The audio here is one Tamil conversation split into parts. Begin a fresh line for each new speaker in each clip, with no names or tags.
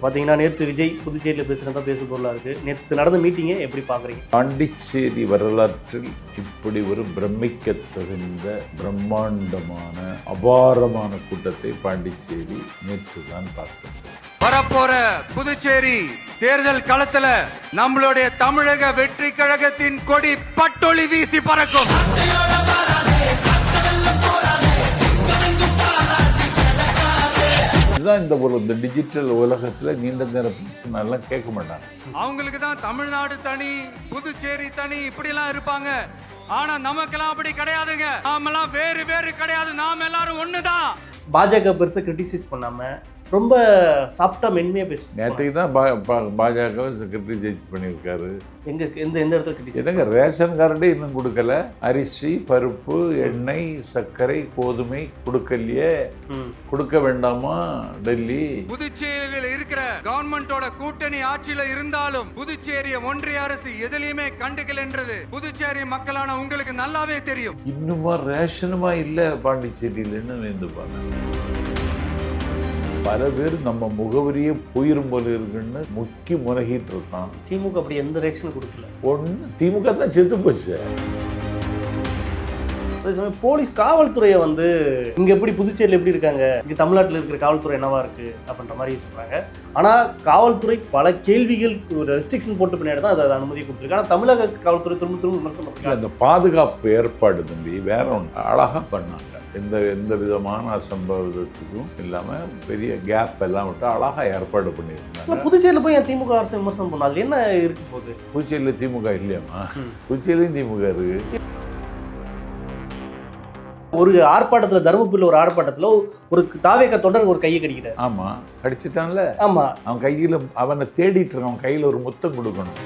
பார்த்தீங்கன்னா நேற்று விஜய் புதுச்சேரியில் பேசுகிறதா பேசு பொருளாக இருக்குது. நேற்று நடந்த மீட்டிங்கை எப்படி பார்க்குறீங்க?
பாண்டிச்சேரி வரலாற்றில் இப்படி ஒரு பிரமிக்க தகுந்த பிரம்மாண்டமான அபாரமான கூட்டத்தை பாண்டிச்சேரி நேற்று தான் பார்த்தது.
வரப்போற புதுச்சேரி தேர்தல் களத்துல நம்மளுடைய தமிழக வெற்றி கழகத்தின் கொடி பட்டொளி வீசி பறக்கும்.
இந்த டிஜிட்டல் உலகத்துல நீண்ட நேரம் பேசினாலாம் கேட்க மாட்டாங்க.
அவங்களுக்கு தான் தமிழ்நாடு தனி, புதுச்சேரி தனி இப்படி எல்லாம் இருப்பாங்க. ஆனா நமக்கெல்லாம் அப்படி கிடையாதுங்க. நாமெல்லாம் வேறு வேறு கிடையாது. நாம எல்லாரும் ஒண்ணுதான்.
பாஜக பெருசா கிரிட்டிசைஸ் பண்ணாம ரொம்ப சாஃப்டா மென்மையா பேசுறாங்க.
நேற்றைக்கு தான் பாஜக கிரிட்டிசைஸ் பண்ணியிருக்காரு.
எந்த இடத்துல கிரிட்டிசைஸ்?
எதங்க ரேஷன் கார்டே இன்னும் கொடுக்கல. அரிசி, பருப்பு, எண்ணெய், சர்க்கரை, கோதுமை கொடுக்கலையே. கொடுக்க வேண்டாமா டெல்லி?
புதுச்சேரியில் இருக்கிற கவர்மெண்டோட கூட்டணி ஆட்சியில இருந்தாலும் புதுச்சேரிய ஒன்றிய அரசு எதிலையுமே கண்டுக்கலன்றது புதுச்சேரி மக்களான உங்களுக்கு நல்லாவே தெரியும்.
இன்னுமா ரேஷனுமா இல்ல பாண்டிச்சேரியிலன்னு வேண்டுப்பாங்க. பல பேர் நம்ம முகவரியே போயிரும் போல இருக்குன்னு முக்கி முனகிட்டு இருக்கான்.
திமுக அப்படி எந்த ரியாக்ஷனும் கொடுக்கல.
ஒன்று திமுக தான் செத்து போச்சு.
அதே சமயம் போலீஸ் காவல்துறையை இங்க எப்படி புதுச்சேரியில் எப்படி இருக்காங்க, இங்க தமிழ்நாட்டில் இருக்கிற காவல்துறை என்னவா இருக்கு அப்படின்ற மாதிரி சொல்றாங்க. ஆனா காவல்துறை பல கேள்விகள் ரெஸ்ட்ரிக்ஷன் போட்டு பின்னாடி தான் அதை அனுமதி கொடுத்துருக்கு. ஆனா தமிழக காவல்துறை திரும்ப விமர்சனம் பண்ணுறாங்க.
அந்த பாதுகாப்பு ஏற்பாடு தம்பி வேற ஒன்று அழகா பண்ணாங்க. எந்த விதமான அசம்பாவிதத்துக்கும் இல்லாமல் பெரிய கேப் எல்லாம் விட்டு அழகாக ஏற்பாடு பண்ணியிருந்தாங்க.
புதுச்சேரியில் போய் திமுக அரசு விமர்சனம் பண்ணாது என்ன இருக்கு போகுது?
புதுச்சேரியில் திமுக இல்லையாமா? புதுச்சேரியும் திமுக இருக்கு.
ஒரு ஆர்ப்பாட்டத்தில், தருமபுரியில் ஒரு ஆர்ப்பாட்டத்தில் ஒரு தாவேக தொண்டர் ஒரு கையை கடிக்கிறார்.
ஆமா, கடிச்சிட்டான்ல.
ஆமா, அவன்
கையில் அவனை தேடிட்டு இருக்கான். அவன் கையில் ஒரு முத்தம் கொடுக்கணும்.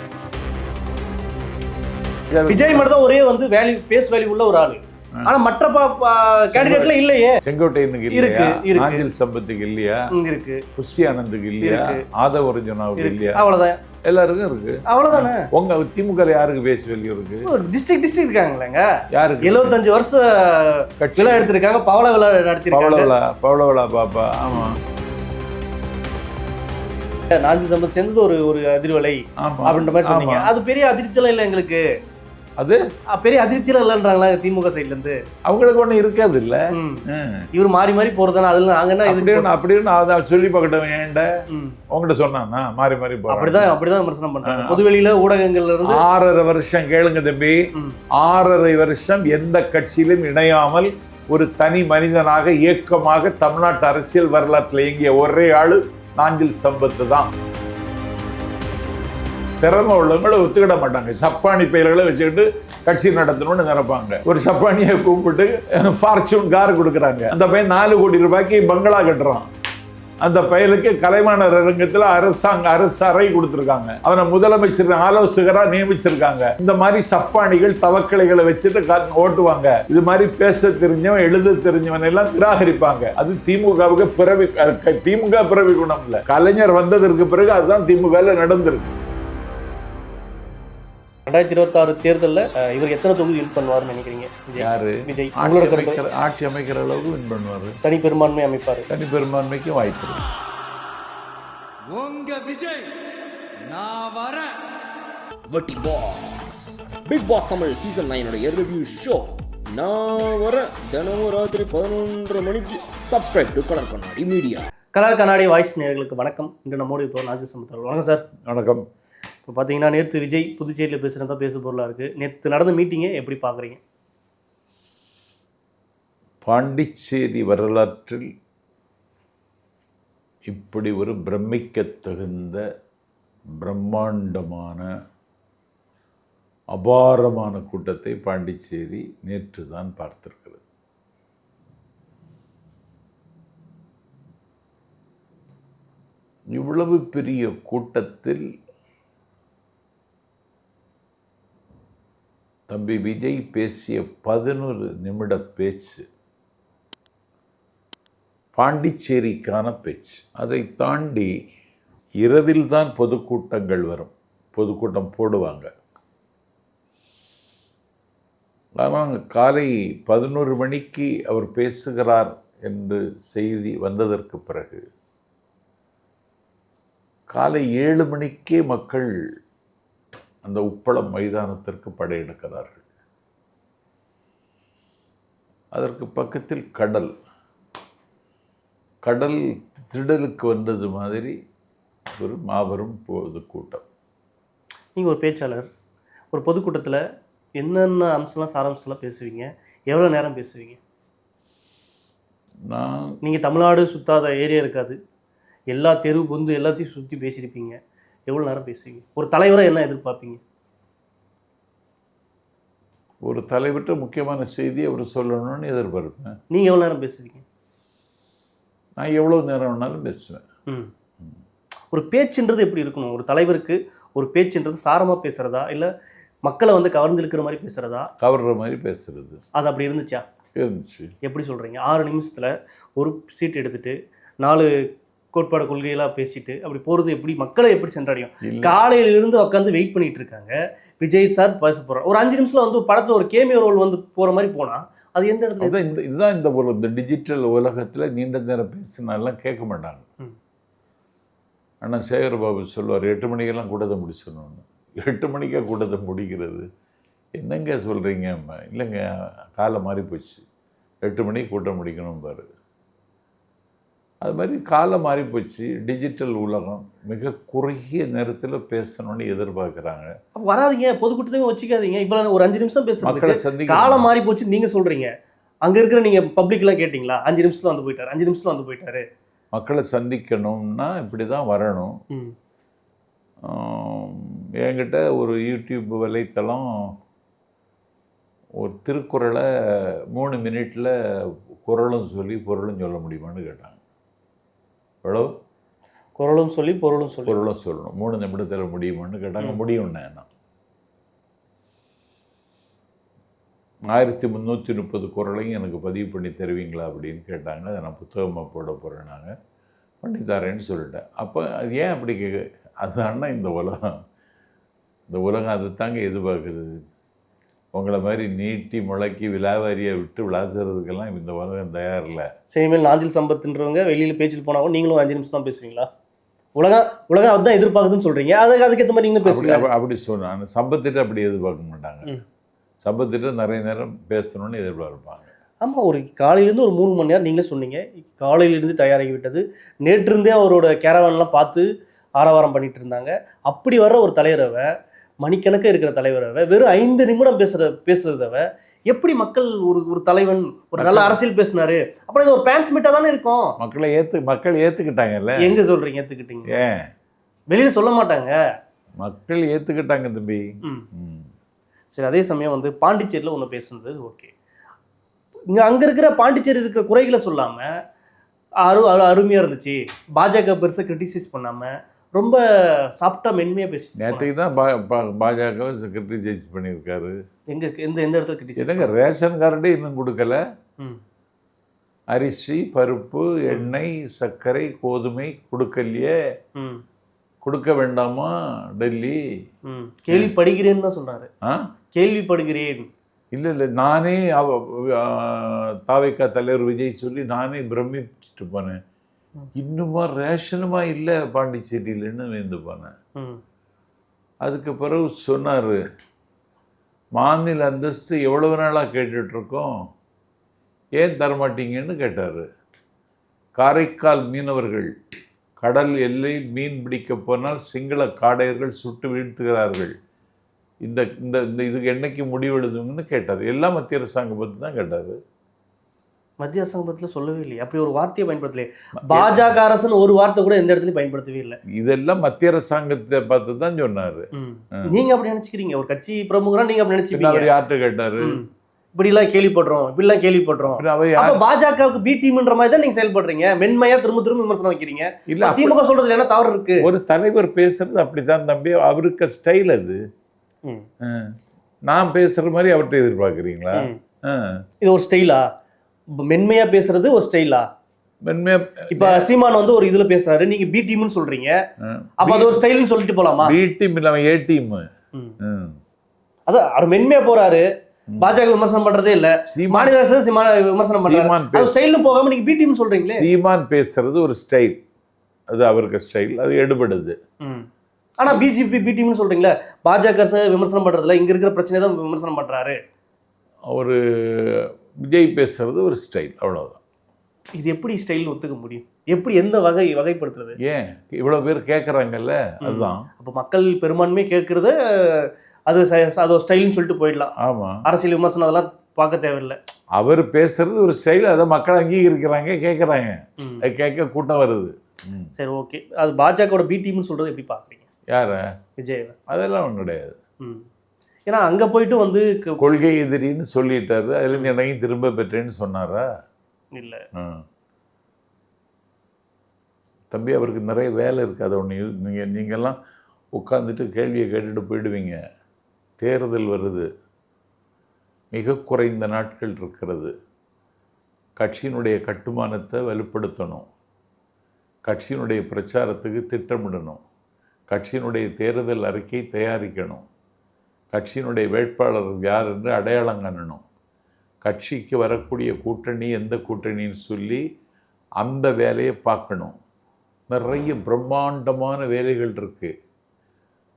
விஜய் மட்டும் தான் ஒரே வேல்யூ பேஸ் வேல்யூ உள்ள ஒரு ஆளு. ஆனா மற்ற கேண்டிடேட்ல இல்லையே.
செங்கோட்டையனுக்கு இல்லையா? நாஞ்சில் சம்பத்துக்கு இல்லையா?
இருக்கு.
புஷி ஆனந்துக்கு இல்லையா? ஆதவ ரஞ்சனாவுக்கு இல்லையா?
அவ்வளவுதான்.
எல்லாருக்கும் இருக்கு.
அவ்வளவுதானே.
உங்க திமுக யாருக்கு பேஸ் வேல்யூ இருக்கு?
டிஸ்ட்ரிக்ட் இருக்காங்களேங்க.
யாருக்கு?
75 வருஷம் விழா எடுத்திருக்காங்க. பவள விழா நடத்திருக்காங்க.
பவள விழா பாப்பா. ஆமா,
நாஞ்சில் சம்பத் சேர்ந்தது ஒரு அதிர்வலை அப்படின்ற மாதிரி சொன்னீங்க. அது பெரிய அதிர்ச்சியெல்லாம் இல்லை எங்களுக்கு. அது பெரிய அதிருப்தியில இல்லைன்றாங்களா திமுக சைட்ல இருந்து? அவங்களுக்கு
ஒண்ணு இருக்காது இல்ல.
இவர் மாறி மாறி போறதுனா அதுல நாங்கன்னா
அப்படின்னு அதான் சொல்லி பார்க்கட்டும். ஏன்ட உங்ககிட்ட சொன்னானா மாறி மாறி போறோம்.
அப்படிதான் விமர்சனம் பண்றாங்க பொதுவெளியில ஊடகங்கள்ல இருந்து.
6.5 வருஷம் கேளுங்க தம்பி. 6.5 வருஷம் எந்த கட்சியிலும் இணையாமல் ஒரு தனி மனிதனாக இயக்கமாக தமிழ்நாட்டு அரசியல் வரலாற்றில் இயங்கிய ஒரே ஆளு நாஞ்சில் சம்பத்து தான். திறமை உள்ளவங்களை ஒத்துக்கிட மாட்டாங்க. சப்பானி பெயர்களை வச்சுக்கிட்டு கட்சி நடத்தணும்னு நினைப்பாங்க. ஒரு சப்பானியை கூப்பிட்டு ஃபார்ச்சூன் கார் கொடுக்குறாங்க. அந்த பையன் 4 கோடி ரூபாய்க்கு பங்களா கட்டுறான். அந்த பையனுக்கு கலைவாணர் அரங்கத்தில் அரசு அறை கொடுத்துருக்காங்க. அவனை முதலமைச்சர் ஆலோசகரா நியமிச்சிருக்காங்க. இந்த மாதிரி சப்பானிகள் தவக்கலைகளை வச்சுட்டு ஓட்டுவாங்க. இது மாதிரி பேச தெரிஞ்சவன், எழுத தெரிஞ்சவன் எல்லாம் நிராகரிப்பாங்க. அது திமுகவுக்கு திமுக பிறவி குணம் இல்லை. கலைஞர் வந்ததற்கு பிறகு அதுதான் திமுக நடந்திருக்கு.
2026 தேர்தலில் இவர் எத்தனை தொகுதி வின் பண்ணுவார்னு நினைக்கிறீங்க?
யாரு?
விஜய்
ஆட்சி அமைக்கிற அளவுக்கு வின் பண்ணுவாரு.
தனி பெரும்பான்மை அமைப்பாரு.
தனி பெரும்பான்மைக்கு வாய்ப்பு இருக்கு.
உங்க விஜய் நான் வரேன்.
வட்டி boss big boss Tamil season 9 review show நான் வரேன். தினமும் ராத்திரி 11:30 மணிக்கு subscribe to colour Kannadi media.
Colour Kannadi voice நேயர்களுக்கு வணக்கம். இன்று நம்மோடு இப்போ நாஞ்சில் சம்பத். வணக்கம் சார்.
வணக்கம்.
இப்போ பார்த்தீங்கன்னா நேற்று விஜய் புதுச்சேரியில் பேசுகிறதா பேசு பொருளாக இருக்குது. நேற்று நடந்த மீட்டிங்கை எப்படி பார்க்குறீங்க?
பாண்டிச்சேரி வரலாற்றில் இப்படி ஒரு பிரமிக்க தகுந்த பிரம்மாண்டமான அபாரமான கூட்டத்தை பாண்டிச்சேரி நேற்று தான் பார்த்திருக்கிறது. இவ்வளவு பெரிய கூட்டத்தில் தம்பி விஜய் பேசிய 11 நிமிட பேச்சு பாண்டிச்சேரிக்கான பேச்சு. அதை தாண்டி இரவில் தான் பொதுக்கூட்டங்கள் வரும். பொதுக்கூட்டம் போடுவாங்க. ஆனால் காலை 11 மணிக்கு அவர் பேசுகிறார் என்று செய்தி வந்ததற்கு பிறகு காலை 7 மணிக்கே மக்கள் அந்த உப்பளம் மைதானத்திற்கு படையெடுக்கிறார்கள். அதற்கு பக்கத்தில் கடல் திடலுக்கு வந்தது மாதிரி ஒரு மாபெரும் பொதுக்கூட்டம்.
நீங்கள் ஒரு பேச்சாளர், ஒரு பொதுக்கூட்டத்தில் என்னென்ன அம்சம்லாம் சாராம்சம்லாம் பேசுவீங்க? எவ்வளோ நேரம் பேசுவீங்க? நீங்கள் தமிழ்நாடு சுத்தாத ஏரியா இருக்காது, எல்லா தெரு பொந்து எல்லாத்தையும் சுற்றி பேசியிருப்பீங்க. எவ்வளோ நேரம் பேசுவீங்க? ஒரு தலைவராக என்ன எதிர்பார்ப்பீங்க?
ஒரு தலைவர்கிட்ட முக்கியமான செய்தி அவர் சொல்லணும்னு எதிர்பார்ப்பேன்.
நீங்கள் எவ்வளோ நேரம் பேசுவீங்க?
நான் எவ்வளோ நேரம் வேணாலும் பேசுவேன்.
ஒரு பேச்சுன்றது எப்படி இருக்கணும்? ஒரு தலைவருக்கு ஒரு பேச்சுன்றது சாரமாக பேசுகிறதா, இல்லை மக்களை வந்து கவர்ந்து மாதிரி பேசுகிறதா?
கவர்ற மாதிரி பேசுறது.
அது அப்படி இருந்துச்சா?
இருந்துச்சு.
எப்படி சொல்கிறீங்க? 6 நிமிஷத்தில் ஒரு சீட் எடுத்துகிட்டு 4 கோட்பாடு கொள்கையெல்லாம் பேசிட்டு அப்படி போகிறது எப்படி மக்களை எப்படி சென்றடையும்? காலையிலிருந்து உட்காந்து வெயிட் பண்ணிட்டு இருக்காங்க. விஜய் சார் பேச போகிறார், ஒரு 5 நிமிஷத்தில் வந்து படத்தில் ஒரு கேமியோ ரோல் வந்து போகிற மாதிரி போனால் அது எந்த இடத்துல?
இதுதான் இந்த டிஜிட்டல் உலகத்தில் நீண்ட நேரம் பேசினாலாம் கேட்க மாட்டாங்க. ஆனால் சேகர்பாபு சொல்லுவார் 8 மணிக்கெல்லாம் கூட்டத்தை முடிச்சிடணும்னு. 8 மணிக்கே கூட்டத்தை முடிக்கிறது என்னங்க சொல்கிறீங்க? இல்லைங்க, காலம் மாறி போச்சு, 8 மணிக்கு கூட்டம் முடிக்கணும் பாரு. அது மாதிரி காலம் மாறி போச்சு. டிஜிட்டல் உலகம் மிக குறுகிய நேரத்தில் பேசணும்னு எதிர்பார்க்குறாங்க.
வராதிங்க, பொதுக்கூட்டத்தையும் வச்சுக்காதீங்க. இவ்வளோ ஒரு 5 நிமிஷம்
மக்களை
பேசுறது காலம் மாறி போச்சு நீங்கள் சொல்கிறீங்க. அங்கே இருக்கிற நீங்கள் பப்ளிக்லாம் கேட்டிங்களா? 5 நிமிஷத்தில் வந்து போயிட்டார், 5 நிமிஷத்தில் வந்து போயிட்டாரு.
மக்களை சந்திக்கணும்னா இப்படி தான் வரணும். என்கிட்ட ஒரு யூடியூப் வலைத்தளம் ஒரு திருக்குறளை 3 மினிட்டில் குறளும் சொல்லி பொருளும் சொல்ல முடியுமான்னு கேட்டாங்க. எவ்வளோ?
குறளும் சொல்லி பொருளும்
சொல்லணும் 3 நிமிடத்தில் முடியுமான்னு கேட்டாங்க. முடியும்னே. நான் 1330 குறளையும் எனக்கு பதிவு பண்ணி தருவீங்களா அப்படின்னு கேட்டாங்க. அதை நான் புத்தகமாக போட போகிறேன், நாங்கள் பண்ணித்தரேன்னு சொல்லிட்டேன். அப்போ அது ஏன் அப்படி அதுதான்னா இந்த உலகம் அது தாங்க எதிர்பார்க்குறது. உங்களை மாதிரி நீட்டி முளைக்கி விலாவாரியை விட்டு விளாசுறதுக்கெல்லாம் இந்த உலகம் தயாரில்லை.
சரிமேல் நாஞ்சில் சம்பத்துன்றவங்க வெளியில் பேச்சில் போனாலும் நீங்களும் 5 நிமிஷம் தான் பேசுவீங்களா? உலகம் அதுதான் எதிர்பார்க்குதுன்னு சொல்கிறீங்க, அதுக்கேற்ற மாதிரி நீங்களும் பேசுவீங்க.
அப்படி சொன்னாங்க. சம்பத்திட்ட அப்படி எதிர்பார்க்க மாட்டாங்க. சம்பத்திட்ட நிறைய நேரம் பேசணும்னு எதிர்பார்ப்பாங்க.
ஆமாம், ஒரு காலையிலேருந்து ஒரு 3 மணி நேரம் நீங்களே சொன்னீங்க. காலையிலேருந்து தயாராகி விட்டது. நேற்றிருந்தே அவரோட கேரவான்லாம் பார்த்து ஆரவாரம் பண்ணிட்டு இருந்தாங்க. அப்படி வர்ற ஒரு தலைவரவை, மணிக்கணக்க இருக்கிற தலைவரவை, வெறும் 5 நிமிடம் பேசுறதவ எப்படி மக்கள் ஒரு தலைவன் ஒரு நல்ல அரசியல் பேசினாரு அப்புறம் இது ஒரு பேன்ஸ் மீட்டாக தானே இருக்கும்.
மக்கள் ஏற்றுக்கிட்டாங்கல்ல.
எங்கே சொல்கிறீங்க ஏற்றுக்கிட்டீங்க?
ஏன்
வெளியில் சொல்ல மாட்டாங்க.
மக்கள் ஏற்றுக்கிட்டாங்க தம்பி.
சரி, அதே சமயம் வந்து பாண்டிச்சேரியில் ஒன்று பேசுனது ஓகே. இங்கே அங்கே இருக்கிற பாண்டிச்சேரி இருக்கிற குறைகளை சொல்லாமல் அருமையாக இருந்துச்சு. பாஜக பெருசாக கிரிட்டிசைஸ் பண்ணாமல் ரொம்ப சாஃப்டாக மென்மையாக பேசி.
நேற்றுக்கு தான் பாஜகவை கிரிட்டிசைஸ் பண்ணியிருக்காரு.
எந்த இடத்துல கிரிட்டிசைஸ்?
என்னங்க, ரேஷன் கார்டே இன்னும் கொடுக்கல. அரிசி, பருப்பு, எண்ணெய், சர்க்கரை, கோதுமை கொடுக்கலையே. கொடுக்க வேண்டாமா டெல்லி?
கேள்விப்படுகிறேன்னு தான் சொல்கிறாரு. கேள்விப்படுகிறேன்.
இல்லை, நானே தாவைக்கா தலைவர் விஜய் சொல்லி நானே பிரமிச்சுட்டு போனேன். இன்னுமா ரேஷனுமா இல்லை பாண்டிச்சேரியிலன்னு வேந்து போனேன். அதுக்கு பிறகு சொன்னார், மாநில அந்தஸ்து எவ்வளவு நாளாக கேட்டுட்ருக்கோம், ஏன் தரமாட்டீங்கன்னு கேட்டார். காரைக்கால் மீனவர்கள் கடல் எல்லையில் மீன் பிடிக்க போனால் சிங்கள காடையர்கள் சுட்டு வீழ்த்துகிறார்கள், இந்த இந்த இந்த இதுக்கு என்னைக்கு முடிவெடுதுங்கன்னு கேட்டார். எல்லாம் மத்திய அரசாங்கம் பற்றி தான் கேட்டார்.
மத்திய அரசாங்கத்தில் சொல்லவே இல்லையே, அப்படி ஒரு வார்த்தையை பயன்படுத்தலையே. பாஜக அரசுன்னு ஒரு வார்த்தை கூட எந்த இடத்துலையும் பயன்படுத்தவே இல்லை.
இதெல்லாம் மத்திய அரசாங்கத்தை பார்த்து தான் சொன்னார்.
நீங்க அப்படி நினைச்சுக்கிறீங்க? ஒரு கட்சி பிரமுகரா நீங்க அப்படி நினைச்சுக்கிறீங்க?
அவர் யார்கிட்ட கேட்டாரு?
இப்படிலாம் கேள்விப்படுறோம். பாஜகவுக்கு பி டீம்ன்ற மாதிரி தான் நீங்க செயல்படுறீங்க. மென்மையா திரும்ப விமர்சனம் வைக்கிறீங்க. இல்ல, திமுக சொல்றதுல என்ன தவறு இருக்கு?
ஒரு தலைவர் பேசுறது அப்படித்தான் தம்பி, அவருக்கு ஸ்டைல் அது. நான் பேசுற மாதிரி அவர்கிட்ட எதிர்பார்க்குறீங்களா?
இது ஒரு ஸ்டைலா? மென்மையா பேசுறது ஒரு ஸ்டைலா?
மென்மையா
இப்ப சீமான் வந்து ஒரு இதுல பேசுறாரு, நீங்க பி டீம்னு சொல்றீங்க, அப்ப அது ஒரு ஸ்டைல்னு சொல்லிட்டு போலாமா?
பி டீம் இல்லாம ஏ டீம்.
அதான் அவர் மென்மையா போறாரு, பாஜக விமர்சனம் பண்றதே இல்ல, மாநில அரசு விமர்சனம் பண்றாரு, ஸ்டைல்னு போகாம நீங்க பி டீம் சொல்றீங்களே.
சீமான் பேசுறது ஒரு ஸ்டைல், அது அவருக்கு ஸ்டைல், அது எடுபடுது.
ஆனா பிஜேபி பி டீம்னு சொல்றீங்களா, பாஜக விமர்சனம் பண்றதுல இங்க இருக்கிற பிரச்சனை தான் விமர்சனம் பண்றாரு.
ஒரு விஜய் பேசுறது ஒரு ஸ்டைல், அவ்வளவுதான்.
இது எப்படி ஸ்டைல் ஒத்துக்க முடியும்? எப்படி எந்த வகைப்படுத்துறது?
ஏன் இவ்வளவு பேர் கேட்கறாங்கல்ல, அதுதான்.
அப்போ மக்கள் பெரும்பான்மை கேட்கறத அது அது ஸ்டைல்னு சொல்லிட்டு போயிடலாம்.
ஆமா,
அரசியல் விமர்சனம் அதெல்லாம் பார்க்க தேவையில்லை.
அவர் பேசுறது ஒரு ஸ்டைல், அதை மக்கள் அங்கீகரிக்கிறாங்க, கேட்கறாங்க, அது கேட்க கூட்டம் வருது.
சரி, ஓகே. அது பாஜகவோட பி டீம்னு சொல்றது எப்படி பாக்குறீங்க?
யார?
விஜய்.
அதெல்லாம் ஒன்றும் கிடையாது.
ஏன்னா அங்க போயிட்டு வந்து
கொள்கை எதிரின்னு சொல்லிட்டாரு, அதுல இருந்து என்னையும் திரும்ப பெற்றேன்னு சொன்னாரா?
இல்ல
தம்பி, அவருக்கு நிறைய வேலை இருக்குது. அதை ஒன்று நீங்கள்லாம் உட்காந்துட்டு கேள்வியை கேட்டுட்டு போயிடுவீங்க. தேர்தல் வருது, மிக குறைந்த நாட்கள் இருக்கிறது. கட்சியினுடைய கட்டுமானத்தை வலுப்படுத்தணும், கட்சியினுடைய பிரச்சாரத்துக்கு திட்டமிடணும், கட்சியினுடைய தேர்தல் அறிக்கை தயாரிக்கணும், கட்சியினுடைய வேட்பாளர் யார் என்று அடையாளம் காணணும், கட்சிக்கு வரக்கூடிய கூட்டணி எந்த கூட்டணின்னு சொல்லி அந்த வேலையை பார்க்கணும். நிறைய பிரம்மாண்டமான வேலைகள் இருக்குது.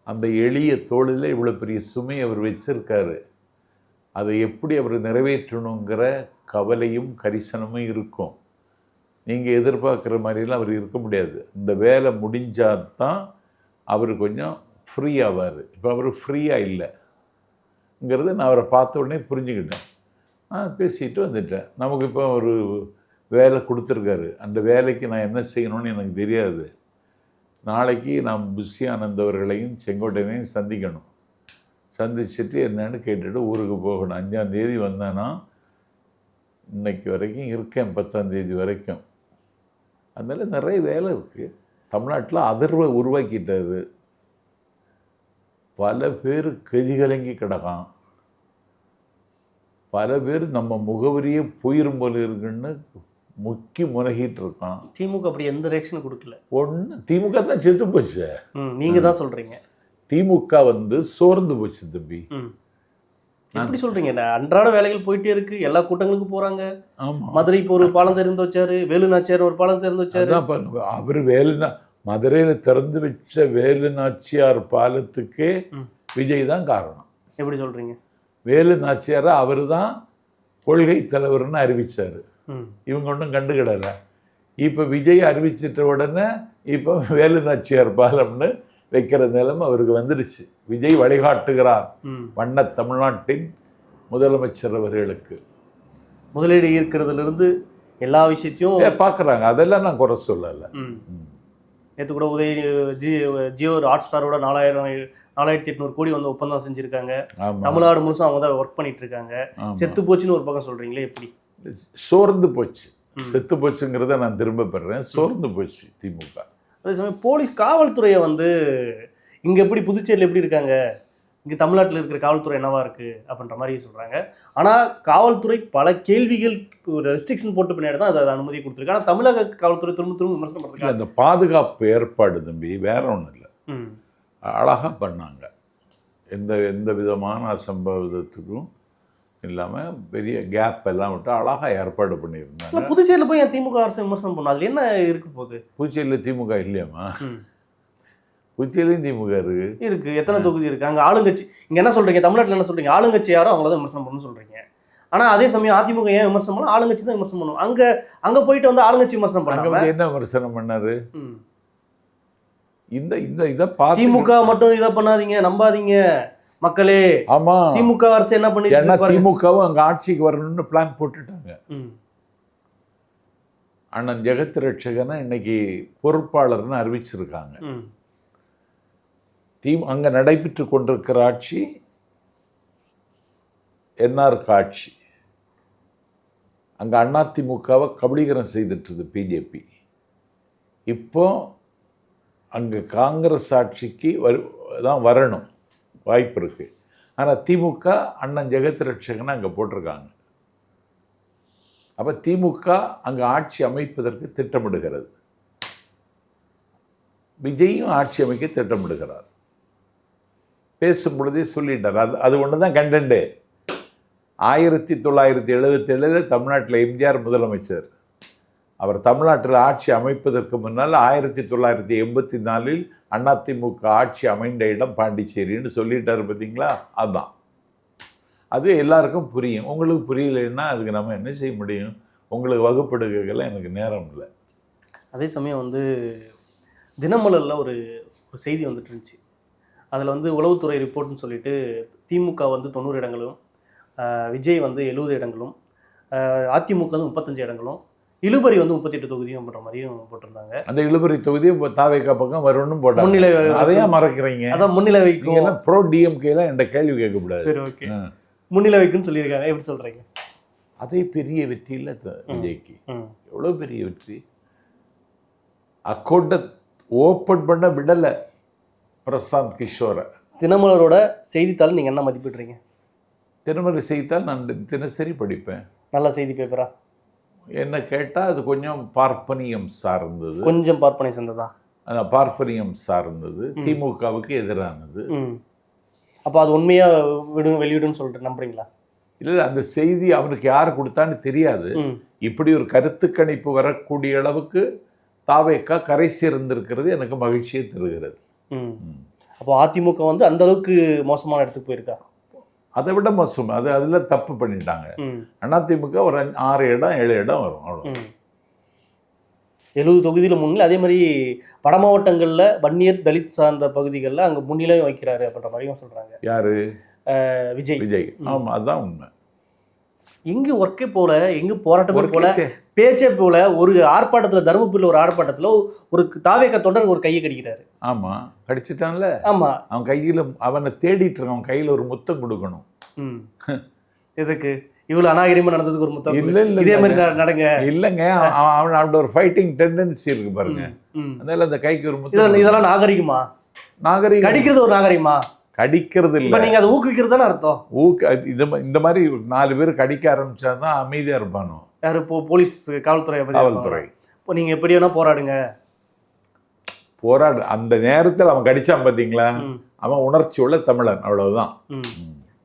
அந்த எளிய தோளில் இவ்வளோ பெரிய சுமை அவர் வச்சிருக்காரு. அதை எப்படி அவர் நிறைவேற்றணுங்கிற கவலையும் கரிசனமும் இருக்கும். நீங்கள் எதிர்பார்க்குற மாதிரிலாம் அவர் இருக்க முடியாது. இந்த வேலை முடிஞ்சால் தான் அவர் கொஞ்சம் ஃப்ரீ ஆவார். இப்போ அவர் ஃப்ரீயாக இல்லைங்கிறத நான் அவரை பார்த்த உடனே புரிஞ்சுக்கிட்டேன். நான் பேசிட்டு வந்துட்டேன். நமக்கு இப்போ ஒரு வேலை கொடுத்துருக்காரு, அந்த வேலைக்கு நான் என்ன செய்யணும்னு எனக்கு தெரியாது. நாளைக்கு நான் புஷி ஆனந்த் அவர்களையும் செங்கோட்டையனையும் சந்திக்கணும். சந்திச்சுட்டு என்னன்னு கேட்டுட்டு ஊருக்கு போகணும். 5ஆம் தேதி வந்தேன்னா இன்னைக்கு வரைக்கும் இருக்கேன், 10ஆம் தேதி வரைக்கும். அதனால் நிறைய வேலை இருக்குது. தமிழ்நாட்டில் அதிர்வை உருவாக்கிட்டாரு. பல பேர் கதிகலங்கி கிடக்கான். பல பேர் நம்ம முகவரியே போயிரும் போல இருக்குன்னு முக்கி முனகிட்டு இருக்கான்.
திமுக அப்படி எந்த ரியாக்ஷனும் கொடுக்கல.
ஒன்று திமுக தான் செத்து போச்சு.
நீங்கள் தான் சொல்கிறீங்க.
திமுக சோர்ந்து போச்சு தம்பி.
எப்படி சொல்கிறீங்க? அன்றாட வேலைகள் போயிட்டே இருக்கு, எல்லா கூட்டங்களுக்கும் போகிறாங்க.
ஆமாம்,
மதுரை இப்போ ஒரு பாலம் திறந்து வச்சாரு, வேலு நாச்சியார் ஒரு பாலம் திறந்து வச்சாரு.
அவர் மதுரையில் திறந்து வச்ச வேலு நாச்சியார் பாலத்துக்கே விஜய் தான் காரணம்.
எப்படி சொல்கிறீங்க?
வேலு நாச்சியாரை அவர் தான் கொள்கை தலைவர்னு அறிவித்தார். இவங்க ஒன்றும் கண்டுக்கிடலை. இப்போ விஜய் அறிவிச்சிட்ட உடனே இப்போ வேலு நாச்சியார் பாலம்னு வைக்கிற நிலைமை அவருக்கு வந்துடுச்சு. விஜய் வழிகாட்டுகிறார் வண்ண தமிழ்நாட்டின் முதலமைச்சர் அவர்களுக்கு.
முதலீடு ஈர்க்கிறதுலேருந்து எல்லா விஷயத்தையும்
பார்க்குறாங்க. அதெல்லாம் நான் குறை சொல்லலை.
நேற்று கூட ஜியோ ஹாட் ஸ்டாரோட 4800 கோடி வந்து ஒப்பந்தம் செஞ்சுருக்காங்க. தமிழ்நாடு முழுசும் அவங்க தான் ஒர்க் பண்ணிட்டு இருக்காங்க. செத்து போச்சுன்னு ஒரு பக்கம் சொல்கிறீங்களே, எப்படி?
சோர்ந்து போச்சு. செத்து போச்சுங்கிறத நான் திரும்ப பெறேன். சோர்ந்து போச்சு திமுக.
அதே சமயம் போலீஸ் காவல்துறையை இங்கே எப்படி புதுச்சேரியில் எப்படி இருக்காங்க, இங்கே தமிழ்நாட்டில் இருக்கிற காவல்துறை என்னவா இருக்குது அப்படின்ற மாதிரி சொல்கிறாங்க. ஆனால் காவல்துறை பல கேள்விகள் ரெஸ்ட்ரிக்ஷன் போட்டு பின்னாடி தான் அதை அனுமதி கொடுத்துருக்கு. ஆனால் தமிழக காவல்துறை திரும்ப விமர்சனம் பண்ணுறாங்க.
அந்த பாதுகாப்பு ஏற்பாடு தம்பி வேற ஒன்றும் இல்லை, அழகாக பண்ணாங்க. எந்த விதமான அசம்பாவிதத்துக்கும் இல்லாமல் பெரிய கேப் எல்லாம் விட்டு அழகாக ஏற்பாடு பண்ணியிருந்தாங்க.
புதுச்சேரியில் போய் என் திமுக அரசு விமர்சனம் பண்ணாது, அதில் என்ன இருக்கு போகுது?
புதுச்சேரியில் திமுக இல்லையாம்மா? புதுச்சேரியும் திமுக இருக்கு.
எத்தனை தொகுதி இருக்கு அங்கே? ஆளுங்கட்சி இங்கே என்ன சொல்றீங்க? தமிழ்நாட்டில் என்ன சொல்றீங்க? ஆளுங்கட்சி யாரோ அவங்கள தான் விமர்சனம் பண்ணணும்னு சொல்றீங்க. ஆனால் அதே சமயம் அதிமுக ஏன் விமர்சனம் பண்ணணும்? ஆளுங்கட்சி தான் விமர்சனம் பண்ணுவோம். அங்கே போயிட்டு ஆளுங்கட்சி விமர்சனம் பண்ணாங்க.
என்ன விமர்சனம் பண்ணாரு?
திமுக மட்டும் இதை பண்ணாதீங்க, நம்பாதீங்க மக்களே.
ஆமா,
திமுக அரசு என்ன பண்ணி
திமுகவும் அங்க ஆட்சிக்கு வரணும்னு பிளான் போட்டுட்டாங்க. அண்ணன் ஜெகத் ரட்சகனை இன்னைக்கு பொறுப்பாளர்னு அறிவிச்சிருக்காங்க. அங்க நடைபெற்று கொண்டிருக்கிற ஆட்சி என்ஆர்க்கு ஆட்சி. அங்க அதிமுகவை கபலீகரம் செய்துட்டுது பிஜேபி. இப்போ அங்கே காங்கிரஸ் ஆட்சிக்கு தான் வரணும் வாய்ப்பு இருக்கு. ஆனால் திமுக அண்ணன் ஜெகத் ரட்சகனை அங்கே போட்டிருக்காங்க. அப்போ திமுக அங்கே ஆட்சி அமைப்பதற்கு திட்டமிடுகிறது. விஜயும் ஆட்சி அமைக்க திட்டமிடுகிறார். பேசும் பொழுதே சொல்லிட்டார். அது ஒன்று தான் கண்டென்ட்டு. 1977 தமிழ்நாட்டில் எம்ஜிஆர் முதலமைச்சர். அவர் தமிழ்நாட்டில் ஆட்சி அமைப்பதற்கு முன்னால் 1984 அதிமுக ஆட்சி அமைந்த இடம் பாண்டிச்சேரின்னு சொல்லிட்டாரு பார்த்தீங்களா? அதுதான். அது எல்லாருக்கும் புரியும். உங்களுக்கு புரியலைன்னா அதுக்கு நம்ம என்ன செய்ய முடியும்? உங்களுக்கு வகுப்படுகைகள்லாம் எனக்கு நேரம் இல்லை.
அதே சமயம் வந்து தினமலரில் ஒரு செய்தி வந்துட்டு இருந்துச்சு. அதில் வந்து உளவுத்துறை ரிப்போர்ட்னு சொல்லிட்டு திமுக வந்து 90 இடங்களும், விஜய் வந்து 70 இடங்களும், அதிமுக வந்து 35 இடங்களும், இழுபறி வந்து 38 தொகுதியும் பண்ணுற மாதிரியும் போட்டிருந்தாங்க.
அந்த இழுபறி தொகுதியும் தாவேகா பக்கம் வரணும்னு போட்டாங்க.
முன்னிலை
அதையா மறக்கிறீங்க?
அதான் முன்னிலை வைக்கும்.
ப்ரோ டிஎம்கேலாம் என்ற கேள்வி கேட்கக்கூடாது.
சரி, ஓகே. முன்னிலை வைக்குன்னு சொல்லியிருக்காங்க. எப்படி சொல்கிறீங்க?
அதே பெரிய வெற்றி இல்லை விஜய்க்கு. எவ்வளோ பெரிய வெற்றி! அக்கௌண்ட்டை ஓப்பன் பண்ண விடலை பிரசாந்த் கிஷோரை.
தினமலரோட செய்தித்தாள் நீங்கள் என்ன மதிப்பிடுறீங்க?
தினமலர் செய்தித்தாள் நான் தினசரி படிப்பேன்.
நல்ல செய்தி பேப்பரா?
என்ன கேட்டால் அது கொஞ்சம் பார்ப்பனியம் சார்ந்தது.
கொஞ்சம் பார்ப்பனியம் சேர்ந்ததா?
அதான் பார்ப்பனியம் சார்ந்தது, திமுகவுக்கு எதிரானது.
அப்போ அது உண்மையாக வெளியிடுன்னு சொல்லிட்டு நம்புறீங்களா?
இல்லை, அந்த செய்தி அவனுக்கு யார் கொடுத்தான்னு தெரியாது. இப்படி ஒரு கருத்து கணிப்பு வரக்கூடிய அளவுக்கு தாவேக்கா கரை சேர்ந்திருக்கிறது எனக்கு மகிழ்ச்சியை தருகிறது.
அப்போ அதிமுக வந்து அந்த அளவுக்கு மோசமான இடத்துக்கு போயிருக்கா?
அதை விட மோசம். அதில் தப்பு பண்ணிட்டாங்க. அதிமுக ஒரு 6 இடம் 7 இடம் வரும், அவ்வளோ.
70 தொகுதியில் முன்னிலை. அதே மாதிரி வட மாவட்டங்களில் வன்னியர் தலித் சார்ந்த பகுதிகளில் அங்கே முன்னிலையும் வைக்கிறாரு அப்படின்ற மாதிரியும் சொல்கிறாங்க.
யாரு?
விஜய்.
ஆமாம், அதுதான் உண்மை.
எங்கே ஒர்க்கே போல, எங்கே போராட்டமே போல, பேச்சே போல, ஒரு ஆர்ப்பாட்டத்தில், தருமபுரியில் ஒரு ஆர்ப்பாட்டத்தில் ஒரு தாவேக்கா தொண்டர் ஒரு கையை கடிக்கிறாரு.
ஆமாம், கடிச்சிட்டான்ல.
ஆமாம்,
அவன் கையில் அவனை தேடிட்டு இருக்கான். அவன் கையில் ஒரு முத்தம் கொடுக்கணும்.
எதுக்கு இவ்வளோ அநாகரிகமாக நடந்ததுக்கு ஒரு முத்தம்?
இல்லை இல்லை,
இதே மாதிரி நடங்க.
இல்லைங்க, அவனோட ஒரு ஃபைட்டிங் டெண்டன்சி இருக்கு பாருங்க. அதனால அந்த கைக்கு ஒரு முத்தம்.
இதெல்லாம் நாகரிகமா? நாகரிகம் கடிக்கிறது ஒரு நாகரிகமா?
கடிக்கிறது இல்லை,
நீங்க அதை ஊக்குவிக்கிறது தானே அர்த்தம்.
இந்த மாதிரி 4 பேர் கடிக்க ஆரம்பிச்சாதான் அமைதியா இருப்பானோ.
யாரு? போலீஸ், காவல்துறை. இப்போ நீங்க எப்படி வேணா போராடுங்க.
அந்த நேரத்தில் அவன் கடிச்சான் பார்த்தீங்களா? அவன் உணர்ச்சி உள்ள தமிழன், அவ்வளவுதான்.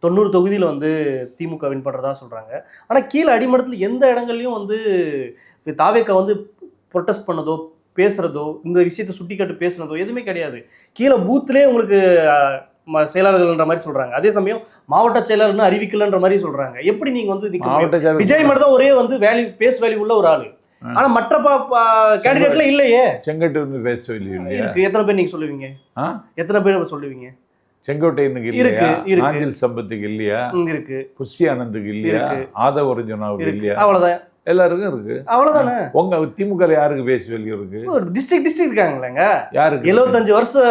90 தொகுதியில் வந்து திமுக வின் பண்ணுறதா சொல்கிறாங்க. ஆனால் கீழே அடிமட்டத்தில் எந்த இடங்கள்லையும் வந்து தாவேக்கா வந்து ப்ரொட்டஸ்ட் பண்ணதோ, பேசுகிறதோ, இந்த விஷயத்தை சுட்டி காட்டு பேசுனதோ எதுவுமே கிடையாது. கீழே பூத்துலேயே உங்களுக்கு செயலாளர்கள்ன்ற மாதிரி சொல்கிறாங்க. அதே சமயம் மாவட்ட செயலாளர்னு அறிவிக்கலன்ற மாதிரி சொல்கிறாங்க. எப்படி நீங்கள் வந்து விஜய் மட்டும் தான் ஒரே வந்து வேல்யூ, பேஸ் வேல்யூ உள்ள ஒரு ஆள். ஆனால் மற்ற கேண்டிடேட்ல இல்லையே.
செங்கோட்டையன் பேஸ் வேல்யூ
இருக்கு. எத்தனை பேர் நீங்கள் சொல்லுவீங்க? எத்தனை பேர் சொல்லுவீங்க?
செங்கோட்டையனுக்கு இல்லையா? நாஞ்சில் சம்பத்துக்கு இல்லையா?
இருக்கு.
புஷி ஆனந்துக்கு இல்லையா? ஆதவ ரஞ்சனாவுக்கு இல்லையா?
அவ்வளவுதான்.
எல்லாருக்கும் இருக்கு. அவ்வளவுதானே. உங்க திமுக யாருக்கு பேஸ் வேல்யூ இருக்கு?
டிஸ்ட்ரிக்ட் இருக்காங்களேங்க.
யாருக்கு?
75 வருஷம்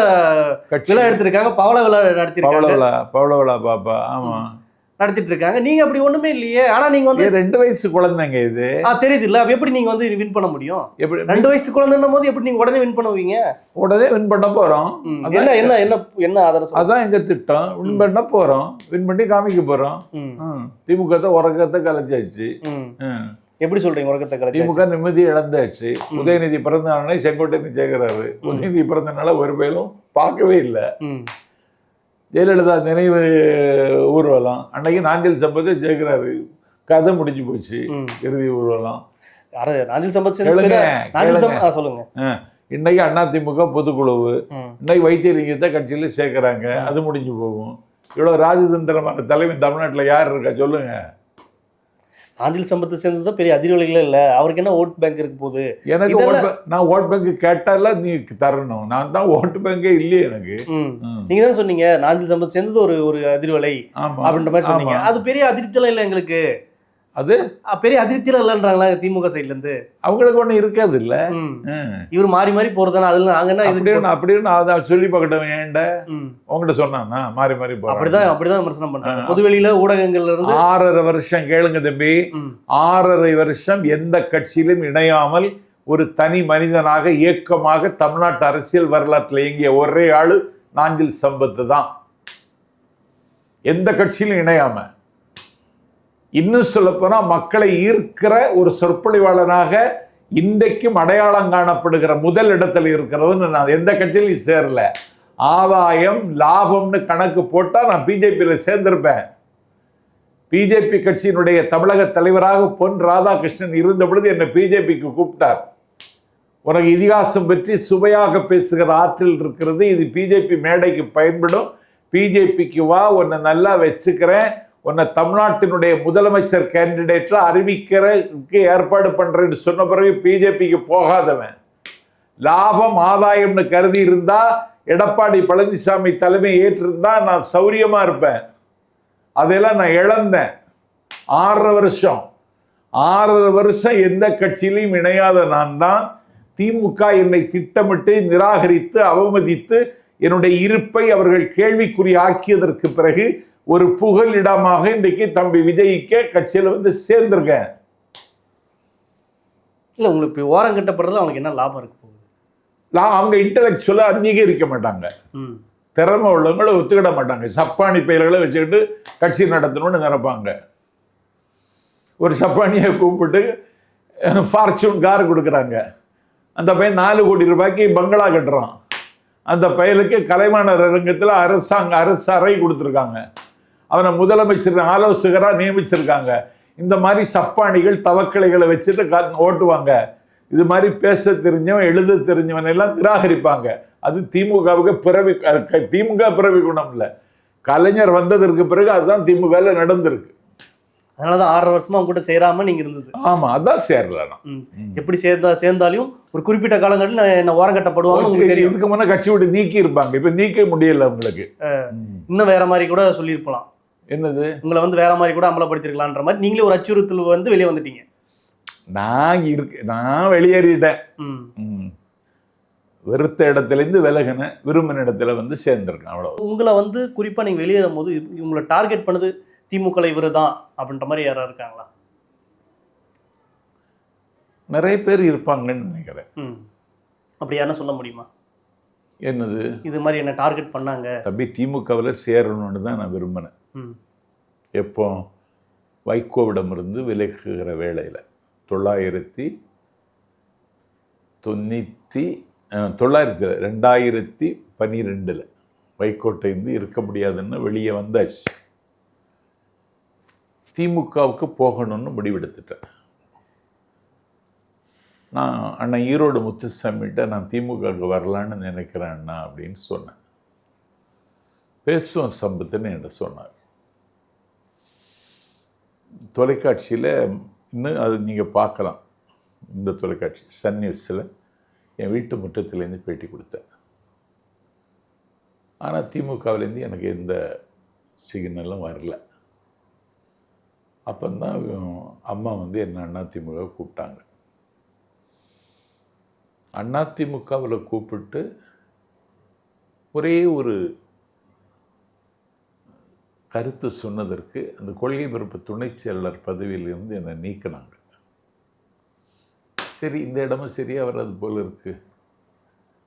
விழா எடுத்திருக்காங்க. பவள விழா நடத்திருக்காங்க.
பவள விழா பாப்பா. ஆமா,
நடத்திட்டு இருக்காங்க. நீங்க அப்படி ஒண்ணுமே இல்லையே. ஆனா நீங்க வந்து
2 வயசு குழந்தைங்க இது.
தெரியுது இல்ல? எப்படி நீங்க வந்து வின் பண்ண முடியும்? எப்படி 2 வயசு குழந்தைன்னும் போது எப்படி நீங்க உடனே வின் பண்ணுவீங்க?
உடனே வின் பண்ண போறோம்.
என்ன என்ன என்ன என்ன ஆதரவு?
அதான் எங்க திட்டம். வின் பண்ண போறோம், வின் பண்ணி காமிக்க போறோம். திமுக உறக்கத்தை கலைச்சாச்சு.
எப்படி சொல்றீங்க உறக்கத்தை கலைச்சாச்சு? திமுக
நிம்மதி இழந்தாச்சு. உதயநிதி பிறந்த நாளே செங்கோட்டையன் சேர்க்கிறாரு. உதயநிதி பிறந்த நாள ஒரு பேரும் பார்க்கவே இல்லை. ஜெயலலிதா நினைவு ஊர்வலம் அன்னைக்கு நாஞ்சில் சம்பத்தை சேர்க்கிறாரு. கதை முடிஞ்சு போச்சு. இறுதி ஊர்வலம்.
நாஞ்சில் சம்பத் சொல்லுங்க.
இன்னைக்கு அதிமுக பொதுக்குழு, இன்னைக்கு வைத்தியலிங்கத்தை கட்சியில சேர்க்கிறாங்க. அது முடிஞ்சு போகும். இவ்வளவு ராஜதந்திரமான தலைவன் தமிழ்நாட்டில் யார் இருக்கா சொல்லுங்க?
நாஞ்சில் சம்பத்தை சேர்ந்தது பெரிய அதிர்வலைகளே இல்லை. அவருக்கு என்ன ஓட் பேங்க் இருக்கு போகுது? எனக்கு
நான் ஓட் பேங்க் கேட்டால நீ தரணும். நான் தான் ஓட்டு பேங்கே இல்லையே எனக்கு.
நீங்க தானே சொன்னீங்க நாஞ்சில் சம்பத் சேர்ந்தது ஒரு அதிர்வலை அப்படின்ற மாதிரி சொன்னீங்க. அது பெரிய அதிருப்தியெல்லாம் இல்லை எங்களுக்கு. அது பெரிய அதிருப்தியெல்லாம் இல்லைன்றாங்களா திமுக சைட்ல இருந்து? அவங்களுக்கு ஒண்ணு இருக்காது இல்ல. இவர் மாறி மாறி போறதானே. அதுல நாங்க என்ன அப்படின்னு அதான் சொல்லி பார்க்கட்டும். ஏன்ட உங்ககிட்ட சொன்னானா மாறி மாறி போறோம். அப்படிதான் விமர்சனம் பண்றாங்க பொதுவெளியில, ஊடகங்கள்ல இருந்து. 6.5 வருஷம் கேளுங்க தம்பி. 6.5 வருஷம் எந்த கட்சியிலும் இணையாமல் ஒரு தனி மனிதனாக இயக்கமாக தமிழ்நாட்டு அரசியல் வரலாற்றில் இயங்கிய ஒரே ஆளு நாஞ்சில் சம்பத்து தான். எந்த கட்சியிலும் இணையாம, இன்னும் சொல்ல போனா மக்களை ஈர்க்கிற ஒரு சொற்பொழிவாளனாக இன்றைக்கும் அடையாளம் காணப்படுகிற முதல் இடத்துல இருக்கிறதுன்னு நான் எந்த கட்சியிலையும் சேரல. ஆதாயம் லாபம்னு கணக்கு போட்டா நான் பிஜேபியில் சேர்ந்திருப்பேன்.
பிஜேபி கட்சியினுடைய தமிழக தலைவராக பொன் ராதாகிருஷ்ணன் இருந்த பொழுது என்னை பிஜேபிக்கு கூப்பிட்டார். உனக்கு இதிகாசம் பற்றி சுவையாக பேசுகிற ஆற்றல் இருக்கிறது, இது பிஜேபி மேடைக்கு பயன்படும், பிஜேபிக்கு வா, உன்னை நல்லா வச்சுக்கிறேன், உன்னை தமிழ்நாட்டினுடைய முதலமைச்சர் கேண்டிடேட்டா அறிவிக்கிறதுக்கு ஏற்பாடு பண்றேன்னு சொன்ன பிறகு பிஜேபிக்கு போகாதவன், லாபம் ஆதாயம்னு கருதி இருந்தா எடப்பாடி பழனிசாமி தலைமை ஏற்றிருந்தா நான் சௌரியமா இருப்பேன். அதெல்லாம் நான் இழந்தேன். 6 வருஷம் எந்த கட்சியிலையும் இணையாத நான் தான் திமுக என்னை திட்டமிட்டு நிராகரித்து அவமதித்து என்னுடைய இருப்பை அவர்கள் கேள்விக்குறி ஆக்கியதற்கு பிறகு ஒரு புகலிடமாக இன்றைக்கு தம்பி விஜய்க்கே கட்சியில வந்து சேர்ந்திருக்கேன்.
இல்லை, உங்களுக்கு இப்போ ஓரம் கட்டப்படுறதுல அவங்களுக்கு என்ன லாபம் இருக்கு போகுது?
அவங்க இன்டலெக்சுவலா அங்கீகரிக்க மாட்டாங்க, திறமை உள்ளவங்களை ஒத்துக்கிட மாட்டாங்க, சப்பானி பெயர்களை வச்சுக்கிட்டு கட்சி நடத்தணும்னு நினைப்பாங்க. ஒரு சப்பானியை கூப்பிட்டு ஃபார்ச்சூன் கார் கொடுக்குறாங்க, அந்த பையன் 4 கோடி ரூபாய்க்கு பங்களா கட்டுறான், அந்த பையனுக்கு கலைவாணர் அரங்கத்தில் அரசு அறை கொடுத்துருக்காங்க, அவனை முதலமைச்சர் ஆலோசகராக நியமிச்சிருக்காங்க. இந்த மாதிரி சப்பானிகள் தவக்கலைகளை வச்சுட்டு ஓட்டுவாங்க. இது மாதிரி பேச தெரிஞ்சவன் எழுத தெரிஞ்சவன் எல்லாம் நிராகரிப்பாங்க. அது திமுகவுக்கு திமுக பிறவி குணம் இல்லை, கலைஞர் வந்ததற்கு பிறகு அதுதான் திமுகவில் நடந்திருக்கு.
அதனாலதான் 6 வருஷமா அவங்க கூட சேராம நீங்க இருந்தது.
ஆமா, அதான் சேரல.
எப்படி சேர்ந்தாலும் ஒரு குறிப்பிட்ட காலங்கட்டத்தில் என்ன ஓரம் கட்டப்படுவாங்க.
இதுக்கு முன்னே கட்சி விட்டு நீக்கி இருப்பாங்க, இப்ப நீக்க முடியல உங்களுக்கு.
இன்னும் வேற மாதிரி கூட சொல்லியிருக்கலாம்.
என்னது,
உங்களை வந்து வேற மாதிரி கூட அமலப்படுத்திருக்கலான்ற மாதிரி நீங்களே ஒரு அச்சுறுத்தல் வந்து வெளியே வந்துட்டீங்க.
நான் வெளியேறிட்டேன். வெறுத்த இடத்துலேருந்து விலகின, விரும்பின இடத்துல வந்து சேர்ந்திருக்கேன், அவ்வளோ.
உங்களை வந்து குறிப்பா நீங்க வெளியேறும் போது உங்களை டார்கெட் பண்ணது திமுக இவரு தான் அப்படின்ற மாதிரி யாரா இருக்காங்களா?
நிறைய பேர் இருப்பாங்கன்னு நினைக்கிறேன்.
அப்படி யாரும் சொல்ல முடியுமா?
என்னது,
இது மாதிரி என்ன டார்கெட் பண்ணாங்க?
தம்பி, திமுகவில் சேரணும்னு தான் நான் விரும்பினேன். எப்போ வைகோவிடமிருந்து விலகுகிற வேளையில் 2012 வைகோட்டை இருந்து இருக்க முடியாதுன்னு வெளியே வந்தாச்சு. திமுகவுக்கு போகணும்னு முடிவெடுத்துட்டேன். நான் அண்ணன் ஈரோடு முத்துசாமிகிட்ட நான் திமுகவுக்கு வரலான்னு நினைக்கிறேன் அண்ணா அப்படின்னு சொன்னேன். பேசுவோம் சம்பத்துன்னு என்கிட்ட சொன்னார். தொலைக்காட்சியில் இன்னும் அது நீங்கள் பார்க்கலாம், இந்த தொலைக்காட்சி சன் நியூஸில் என் வீட்டு முற்றத்துலேருந்து பேட்டி கொடுத்தேன். ஆனால் திமுகவிலேருந்து எனக்கு எந்த சிக்னலும் வரல. அப்போதான் அம்மா வந்து என்ன அதிமுக கூப்பிட்டாங்க. அதிமுகவில் கூப்பிட்டு ஒரே ஒரு கருத்து சொன்னதற்கு அந்த கொள்கை பரப்பு துணை செயலர் பதவியிலிருந்து என்னை நீக்கினாங்க. சரி, இந்த இடமும் சரியாக வராது போல இருக்கு,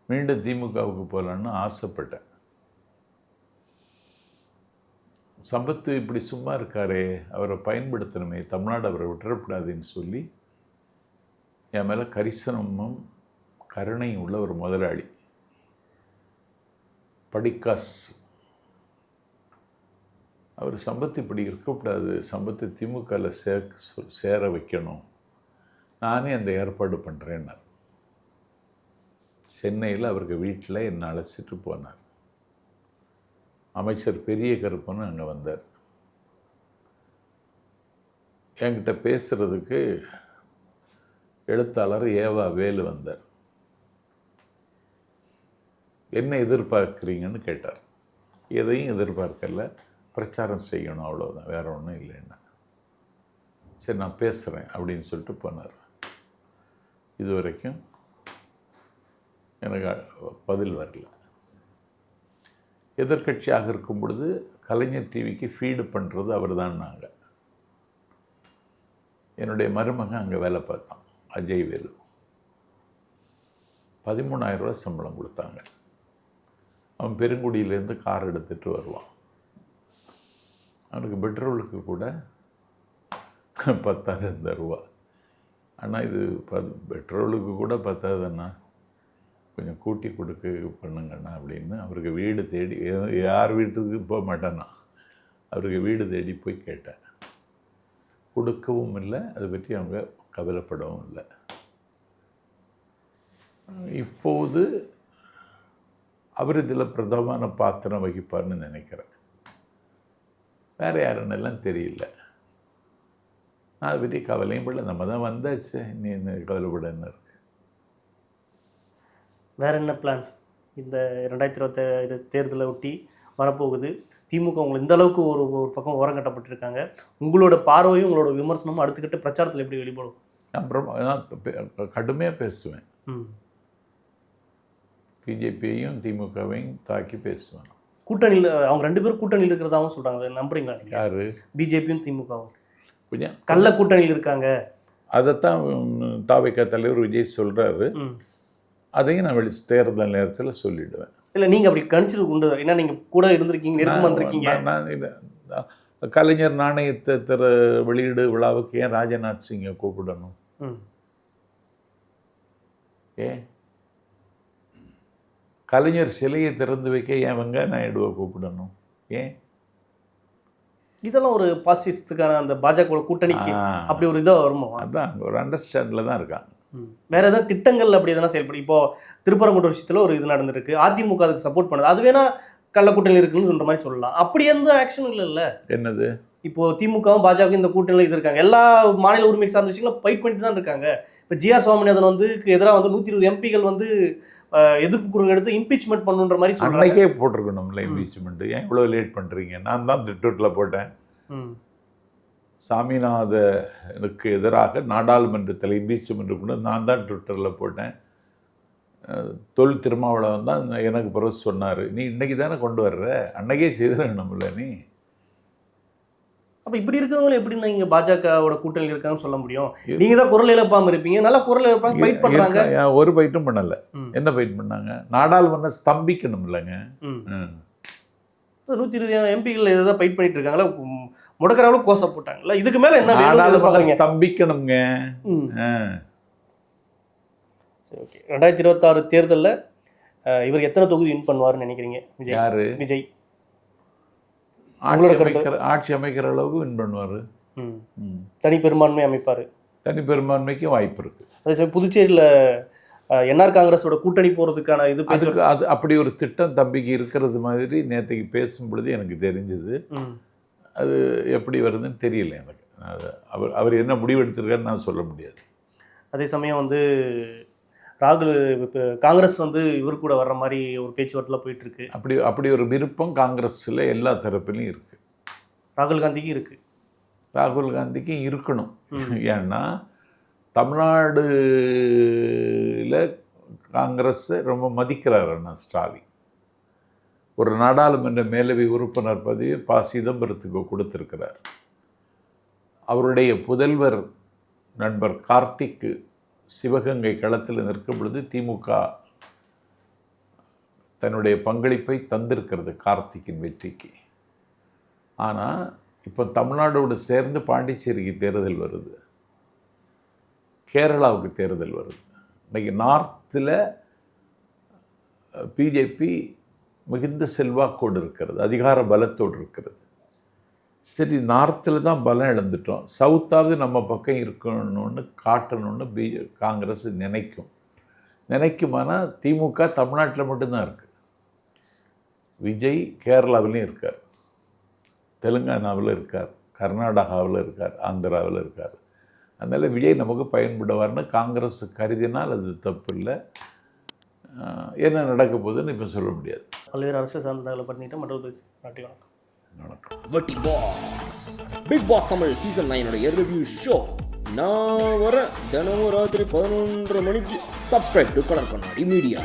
மீண்டும் திமுகவுக்கு போகலான்னு ஆசைப்பட்டேன். சம்பத்து இப்படி சும்மா இருக்காரே, அவரை பயன்படுத்தணுமே, தமிழ்நாடு அவரை விட்டுறக்கூடாதுன்னு சொல்லி என் மேலே கரிசனமும் கருணையும் உள்ள ஒரு முதலாளி படிக்காஸ், அவர் சம்பத்து இப்படி இருக்கக்கூடாது, சம்பத்து திமுகவில் சேர வைக்கணும், நானே அந்த ஏற்பாடு பண்ணுறேன்னார். சென்னையில் அவருக்கு வீட்டில் என்னை அழைச்சிட்டு போனார். அமைச்சர் பெரிய கருப்பன்னு அங்கே வந்தார். என்கிட்ட பேசுகிறதுக்கு எழுத்தாளர் ஏவா வேலு வந்தார். என்ன எதிர்பார்க்குறீங்கன்னு கேட்டார். எதையும் எதிர்பார்க்கல, பிரச்சாரம் செய்யணும் அவ்வளோதான், வேற ஒன்றும் இல்லைன்னா. சரி, நான் பேசுகிறேன் அப்படின்னு சொல்லிட்டு போனார். இது வரைக்கும் எனக்கு பதில் வரல. எதிர்கட்சியாக இருக்கும் பொழுது கலைஞர் டிவிக்கு ஃபீடு பண்ணுறது அவர் தான். நாங்கள் என்னுடைய மருமகன் அங்கே வேலை பார்த்தான், அஜய் வேலு. 13,000 ரூபா சம்பளம் கொடுத்தாங்க. அவன் பெருங்குடியிலேருந்து கார் எடுத்துகிட்டு வருவான். அவனுக்கு பெட்ரோலுக்கு கூட 10,000 ரூபா. ஆனால் இது பெட்ரோலுக்கு கூட 10,000ண்ணா, கொஞ்சம் கூட்டி கொடுக்க பண்ணுங்கண்ணா அப்படின்னு அவருக்கு வீடு தேடி, யார் வீட்டுக்கு போக மாட்டேன்னா அவருக்கு வீடு தேடி போய் கேட்டேன். கொடுக்கவும் இல்லை, அதை பற்றி அவங்க கவலைப்படவும் இல்லை. இப்போது அவர் இதில் பிரதமான பாத்திரம் வகிப்பார்னு நினைக்கிறேன். வேறு யாருன்னெல்லாம் தெரியல. நான் அதை பற்றி கவலையும் படல. நம்ம தான் வந்தாச்சு, நீ என்ன கவலைப்படன்னு இருக்கு.
வேற என்ன பிளான்? இந்த 2027 தேர்தலை ஒட்டி வரப்போகுது. திமுக உங்களை இந்த அளவுக்கு ஒரு பக்கம் ஓரங்கட்டப்பட்டிருக்காங்க. உங்களோட பார்வையும் உங்களோட விமர்சனமும் அடுத்துக்கிட்டு பிரச்சாரத்தில் எப்படி வெளிப்படும்?
அப்புறம் நான் கடுமையாக பேசுவேன். பிஜேபியையும் திமுகவையும் தாக்கி பேசுவேன்.
கூட்டணியில் அவங்க 2 பேரும் கூட்டணியில் இருக்கிறதாகவும் சொல்கிறாங்க. நம்புறீங்களா?
யார்?
பிஜேபியும் திமுகவும்
கொஞ்சம்
கள்ள கூட்டணியில் இருக்காங்க.
அதைத்தான் தாவேகா தலைவர் விஜய் சொல்கிறாரு. அதையும் நான் தேர்தல் நேரத்தில் சொல்லிவிடுவேன்.
இல்லை, நீங்கள் அப்படி கணிச்சது உண்டு. ஏன்னா நீங்கள் கூட இருந்திருக்கீங்க, நெருக்கம் வந்திருக்கீங்க.
நான் கலைஞர் நாணயத்தை வெளியீடு விழாவுக்கு ஏன் ராஜ்நாத் சிங்கை கூப்பிடணும்? ஏன் கலைஞர் சிலையை திறந்து வைக்க ஏன் வெங்காய நாயுடுவை கூப்பிடணும்? ஏன்?
இதெல்லாம் ஒரு பாசிஸ்டுக்கான அந்த பாஜக கூட்டணிக்கு அப்படி ஒரு இதாக வருமோ?
அதான் ஒரு அண்டர்ஸ்டாண்டில் தான் இருக்காங்க.
வேற ஏதாவது திட்டங்கள் அப்படி எதனா செயல்படும்? இப்போ திருப்பரங்குன்ற விஷயத்தில் ஒரு இது நடந்திருக்கு. அதிமுக அதுக்கு சப்போர்ட் பண்ணுது. அது வேணா கள்ள கூட்டணி இருக்குன்னு சொல்ற மாதிரி சொல்லலாம். அப்படி எந்த ஆக்ஷனும் இல்லைல்ல.
என்னது?
இப்போ திமுகவும் பாஜக இந்த கூட்டணியில் இது இருக்காங்க. எல்லா மாநில உரிமை சார்ந்த விஷயங்களும் ஃபைட் பண்ணிட்டு தான் இருக்காங்க. இப்போ ஜிஆர் சுவாமிநாதன் வந்து எதிராக வந்து 120 எம்பிகள் வந்து எதிர்ப்பு குரல் எடுத்து இம்பீச்மெண்ட் பண்ணுன்ற மாதிரி
அன்னைக்கே போட்டிருக்கணும்ல இம்பீச்மெண்ட். ஏன் இவ்வளோ லேட் பண்ணுறீங்க? நான் தான் ட்விட்டரில் போட்டேன். சாமிநாதனுக்கு எதிராக நாடாளுமன்றத்தில் இம்பீச்மெண்ட் கூட நான் தான் ட்விட்டரில் போட்டேன். தொல் திருமாவளவன் தான் எனக்கு பிறகு சொன்னார், நீ இன்னைக்கு தானே கொண்டு வர்ற, அன்னைக்கே செய்திருக்கணும்ல நீ.
அப்போ இப்படி இருக்கிறவங்க எப்படி நீங்கள் பாஜகவோட கூட்டணியில் இருக்காங்கன்னு சொல்ல முடியும்? நீங்கள் தான் குரல் இழப்பாமல் இருப்பீங்க, நல்லா குரல் இழப்பாங்க, ஃபைட் பண்ணுறாங்க.
ஒரு ஃபைட்டும் பண்ணலை. என்ன ஃபைட் பண்ணாங்க? நாடாளுமன்றம் ஸ்தம்பிக்கணும் இல்லைங்க.
120 எம்பிகள் எதாவது ஃபைட் பண்ணிட்டு இருக்காங்களா? முடக்கறாலும் கோசை போட்டாங்கல்ல. இதுக்கு மேலே என்ன?
நாடாளுமன்றம் ஸ்தம்பிக்கணுங்க.
சரி, ஓகே. 2026 தேர்தலில் இவர் எத்தனை தொகுதி வின் பண்ணுவார்னு நினைக்கிறீங்க?
யாரு?
விஜய்
ஆட்சி அமைக்கிற அளவுக்கு வின் பண்ணுவார்.
தனி பெரும்பான்மை அமைப்பார்.
தனி பெரும்பான்மைக்கும் வாய்ப்பு இருக்கு.
அதே புதுச்சேரியில் என்ஆர் காங்கிரஸோட கூட்டணி போகிறதுக்கான இது
அதுக்கு அது அப்படி ஒரு திட்டம் தம்பிக்கு இருக்கிறது மாதிரி நேற்றுக்கு பேசும் பொழுது எனக்கு தெரிஞ்சது. அது எப்படி வருதுன்னு தெரியல எனக்கு. அவர் என்ன முடிவு எடுத்திருக்காருன்னு நான் சொல்ல முடியாது.
அதே சமயம் வந்து ராகுல் இப்போ காங்கிரஸ் வந்து இவர் கூட வர்ற மாதிரி ஒரு பேச்சுவார்த்தையில் போயிட்டுருக்கு.
அப்படி ஒரு விருப்பம் காங்கிரஸில் எல்லா தரப்பிலையும் இருக்குது.
ராகுல் காந்திக்கும் இருக்குது.
ராகுல் காந்திக்கும் இருக்கணும். ஏன்னா தமிழ்நாடுல காங்கிரஸை ரொம்ப மதிக்கிறார் அண்ணா ஸ்டாலின். ஒரு நாடாளுமன்ற மேலவை உறுப்பினர் பதவி சிதம்பரத்துக்கு கொடுத்திருக்கிறார். அவருடைய புதல்வர் நண்பர் கார்த்திக்கு சிவகங்கை களத்தில் நிற்கும் பொழுது திமுக தன்னுடைய பங்களிப்பை தந்திருக்கிறது கார்த்திக்கின் வெற்றிக்கு. ஆனால் இப்போ தமிழ்நாடோடு சேர்ந்து பாண்டிச்சேரிக்கு தேர்தல் வருது, கேரளாவுக்கு தேர்தல் வருது. இன்றைக்கி நார்த்தில் பிஜேபி மிகுந்த செல்வாக்கோடு இருக்கிறது, அதிகார பலத்தோடு இருக்கிறது. சரி, நார்த்தில் தான் பலம் இழந்துட்டோம், சவுத்தாவது நம்ம பக்கம் இருக்கணும்னு காட்டணும்னு காங்கிரஸ் நினைக்குமானா திமுக தமிழ்நாட்டில் மட்டும்தான் இருக்குது. விஜய் கேரளாவிலையும் இருக்கார், தெலுங்கானாவில் இருக்கார், கர்நாடகாவில் இருக்கார், ஆந்திராவில் இருக்கார். அதனால் விஜய் நமக்கு பயன்படுவார்னு காங்கிரஸ் கருதினால் அது தப்பு இல்லை. என்ன நடக்க போகுதுன்னு இப்போ சொல்ல முடியாது.
பல்வேறு அரசு சார்ந்தங்களை பண்ணிட்டு மற்றொரு நாட்டி வணக்கம்.
வட்டி boss big boss Tamil season 9 review show நான் வர தினமும் ராத்திரி 11:30 மணிக்கு. Subscribe to colour Kannadi media.